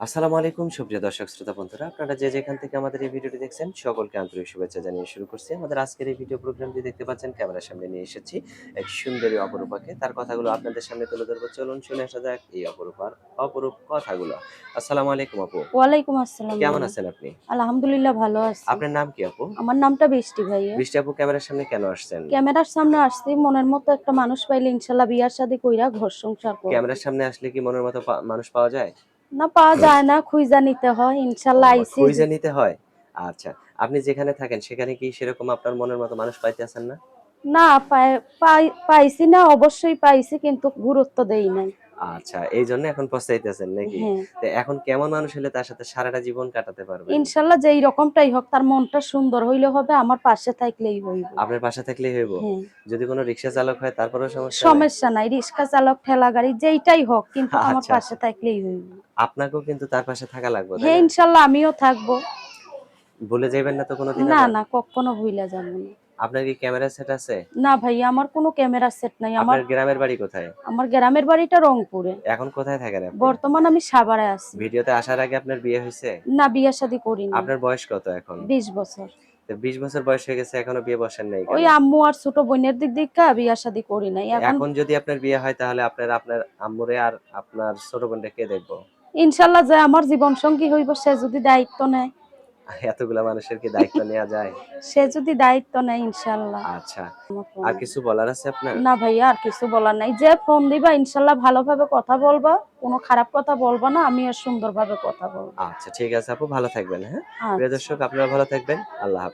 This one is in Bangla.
আসসালামু আলাইকুম সুপ্রিয় দর্শক শ্রোতা বন্ধুরা, আপনারা যে যেখান থেকে আমাদের এই ভিডিওটি দেখছেন সকলকে আন্তরিক শুভেচ্ছা জানিয়ে শুরু করছি আমাদের আজকের এই ভিডিও প্রোগ্রামটি। দেখতে পাচ্ছেন ক্যামেরার সামনে নিয়ে এসেছি এক সুন্দরী অপরূপাকে। তার কথাগুলো আপনাদের সামনে তুলে ধরবো, চলুন শুনে আসা যাক এই অপরূপার অপরূপ কথাগুলো। আসসালামু আলাইকুম আপু, ওয়ালাইকুম আসসালাম কেমন ভাইয়া। আছেন আপনি? আলহামদুলিল্লাহ ভালো আছি। আপনার নাম কি আপু? আমার নামটা বৃষ্টি ভাইয়া। বৃষ্টি আপু, ক্যামেরার সামনে কেন আসছেন? ক্যামেরার সামনে আসছি মনের মতো একটা মানুষ পাইলে ইনশাল্লাহ বিয়ার শাদী কইরা ঘর সংসার করব। ক্যামেরার সামনে আসলে কি মনের মতো মানুষ পাওয়া যায়? না পাওয়া যায় না, খুঁজা নিতে হয়। ও ইনশাল্লাহ বাবা, আইছি যে। খুঁজে নিতে হয়। আচ্ছা, আপনি যেখানে থাকেন সেখানে কি সেরকম আপনার মনের মতো মানুষ পাইতেছেন না? না পাইছি না, অবশ্যই পাইছি কিন্তু গুরুত্ব দেই নাই। আচ্ছা, এইজন্য এখন পস্তাইতেছেন নাকি? হ্যাঁ, তো এখন কেমন মানুষ হলে তার সাথে সারাটা জীবন কাটাতে পারবেন? ইনশাল্লাহ যেই রকমটাই হোক তার মনটা সুন্দর হইলে হবে, আমার পাশে থাকলেই হইব। আপনার পাশে থাকলেই হইব? হ্যাঁ, যদি কোনো রিক্সা চালক হয় তারপরেও সমস্যা নাই? সমস্যা নাই, রিক্সা চালক ঠেলা গাড়ি যেইটাই হোক কিন্তু আমার আচ্ছা, পাশে আচ্ছা। থাকলেই হইব। আপনাকেও কিন্তু তার পাশে থাকা লাগবে, তাই হ্যাঁ, না? ইনশাল্লাহ আমিও থাকবো। ভুলে যাইবেন না তো কোনোদিন না, আবার? না কখনো ভুইলা যাবো না। আপনার কি ক্যামেরা সেট আছে? না ভাইয়া আমার কোনো ক্যামেরা সেট নাই। আমার আপনার গ্রামের বাড়ি কোথায়? আমার গ্রামের বাড়িটা রংপুরে। এখন কোথায় থাকেন আপনি? বর্তমান আমি সাভারে আছি। ভিডিওতে আসার আগে আপনার বিয়ে হইছে? না বিয়া শাদী করি নাই। আপনার বয়স কত এখন? 20 বছর। তো 20 বছর বয়স হয়ে গেছে, এখনো বিয়ে বসেন নাই ওই কেন? আম্মু আর ছোট বোনের দিক দিকা বিয়া শাদী করি নাই। এখন এখন যদি আপনার বিয়ে হয় তাহলে আপনার আপনার আম্মুরে আর আপনার ছোট বোনরে কে দেখবো? ইনশাল্লাহ যে আমার জীবন সঙ্গী হইব সে যদি দায়িত্ব নেয়, এতগুলা মানুষের কি দায়িত্ব নেওয়া যায়? সে যদি দায়িত্ব নেয় ইনশাল্লাহ। আচ্ছা। আমার আর কোনো কিছু বলার আছে আপনার? না ভাইয়া আর কিছু বলার নাই। যে ফোন দিবা ইনশাল্লাহ ভালোভাবে কথা বলবা, কোনো খারাপ কথা বলবা না, আমিও সুন্দরভাবে কথা বলবো। আচ্ছা ঠিক আছে আপু, ভালো থাকবেন, হ্যাঁ? প্রিয় আচ্ছা। দর্শক, আপনারা ভালো থাকবেন। আল্লাহ হাফেজ।